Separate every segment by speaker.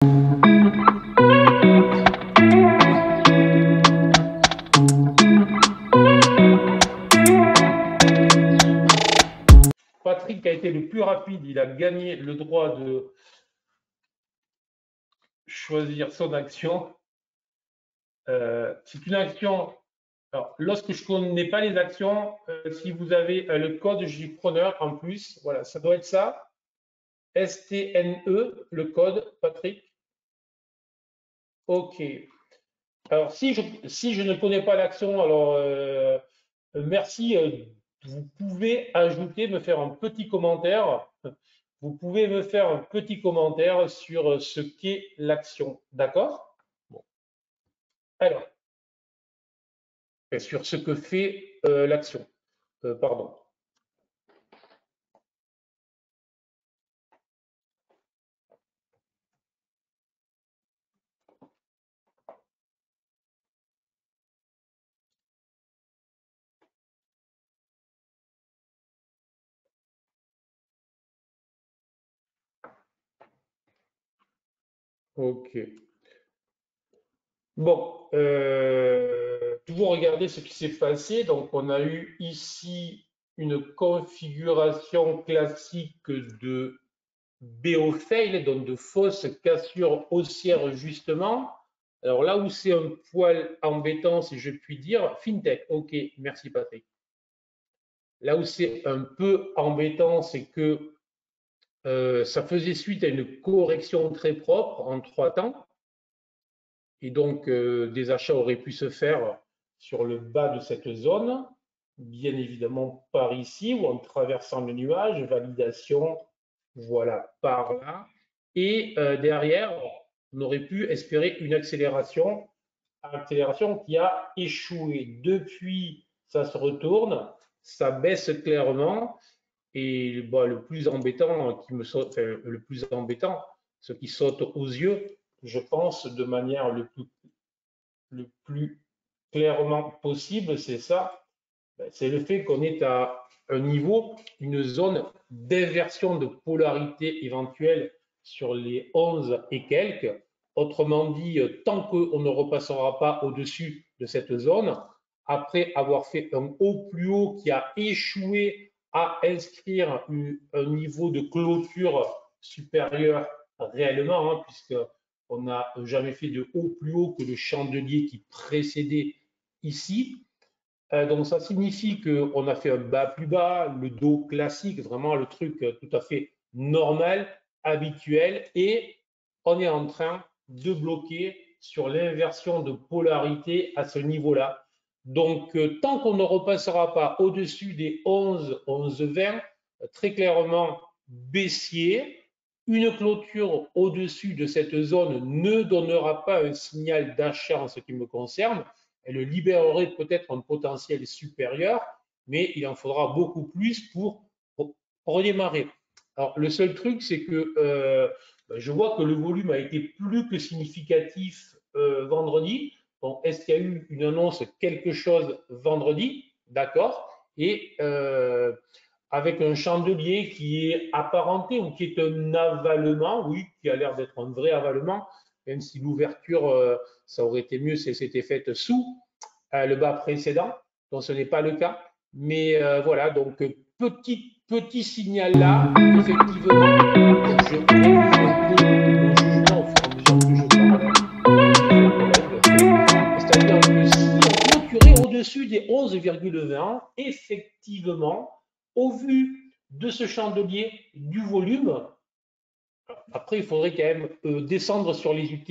Speaker 1: Patrick a été le plus rapide, il a gagné le droit de choisir son action. C'est une action. Alors, lorsque je ne connais pas les actions, si vous avez le code, je suis preneur en plus. Voilà, ça doit être ça. STNE, le code, Patrick. OK. Alors, si je ne connais pas l'action, alors merci. Vous pouvez ajouter, me faire un petit commentaire. Vous pouvez me faire un petit commentaire sur ce qu'est l'action. D'accord? Bon. Alors, sur ce que fait l'action. Pardon. OK. Bon, toujours regarder ce qui s'est passé. Donc, on a eu ici une configuration classique de BO fail, donc de fausse cassure haussière justement. Alors là où c'est un poil embêtant, si je puis dire, FinTech. OK, merci Patrick. Là où c'est un peu embêtant, c'est que ça faisait suite à une correction très propre en 3 temps. Et donc, des achats auraient pu se faire sur le bas de cette zone, bien évidemment par ici ou en traversant le nuage, validation, voilà, par là. Et derrière, on aurait pu espérer une accélération qui a échoué. Depuis, ça se retourne, ça baisse clairement. Et bah, le plus embêtant qui me saute, enfin, le plus embêtant, ce qui saute aux yeux, je pense de manière le plus clairement possible, c'est ça, c'est le fait qu'on est à un niveau, une zone d'inversion de polarité éventuelle sur les 11 et quelques. Autrement dit, tant qu'on ne repassera pas au-dessus de cette zone, après avoir fait un haut plus haut qui a échoué à inscrire un niveau de clôture supérieur réellement, hein, puisqu'on n'a jamais fait de haut plus haut que le chandelier qui précédait ici. Donc ça signifie qu'on a fait un bas plus bas, le dos classique, vraiment le truc tout à fait normal, habituel, et on est en train de bloquer sur l'inversion de polarité à ce niveau-là. Donc tant qu'on ne repassera pas au-dessus des 11, 11, 20, très clairement baissier, une clôture au-dessus de cette zone ne donnera pas un signal d'achat en ce qui me concerne. Elle libérerait peut-être un potentiel supérieur, mais il en faudra beaucoup plus pour redémarrer. Alors, le seul truc, c'est que je vois que le volume a été plus que significatif vendredi. Donc, est-ce qu'il y a eu une annonce, quelque chose vendredi? D'accord. Et avec un chandelier qui est apparenté ou qui est un avalement, oui, qui a l'air d'être un vrai avalement, même si l'ouverture, ça aurait été mieux si elle s'était faite sous le bas précédent, donc ce n'est pas le cas. Mais voilà, donc petit signal là, effectivement, je révise un peu mon jugement au fur et à mesure que je parle, c'est-à-dire que si on clôturait au-dessus des 11,20, effectivement, au vu de ce chandelier, du volume, après, il faudrait quand même descendre sur les UT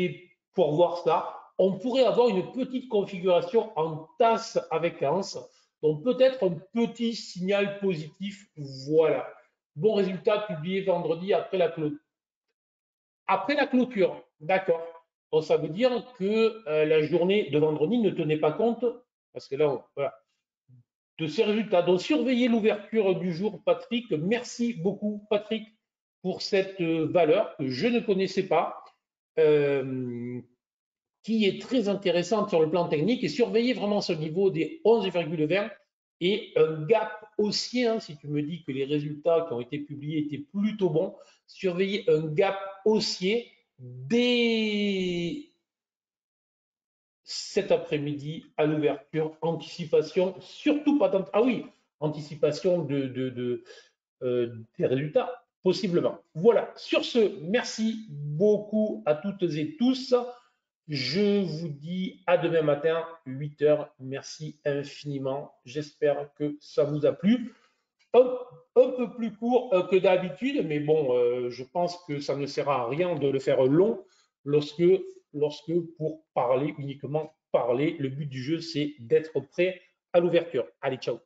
Speaker 1: pour voir ça. On pourrait avoir une petite configuration en tasse avec Hans, donc peut-être un petit signal positif. Voilà. Bon résultat publié vendredi après la clôture. Après la clôture, d'accord. Donc ça veut dire que la journée de vendredi ne tenait pas compte, parce que là, voilà, de ces résultats. Donc surveillez l'ouverture du jour, Patrick. Merci beaucoup, Patrick, pour cette valeur que je ne connaissais pas, qui est très intéressante sur le plan technique. Et surveillez vraiment ce niveau des 11,20 et un gap haussier, hein, si tu me dis que les résultats qui ont été publiés étaient plutôt bons, surveillez un gap haussier dès cet après-midi à l'ouverture, anticipation, surtout pas ah oui, anticipation des résultats, possiblement. Voilà, sur ce, merci beaucoup à toutes et tous. Je vous dis à demain matin, 8 heures. Merci infiniment. J'espère que ça vous a plu. Un peu plus court que d'habitude, mais bon, je pense que ça ne sert à rien de le faire long lorsque, lorsque pour parler, uniquement parler, le but du jeu, c'est d'être prêt à l'ouverture. Allez, ciao.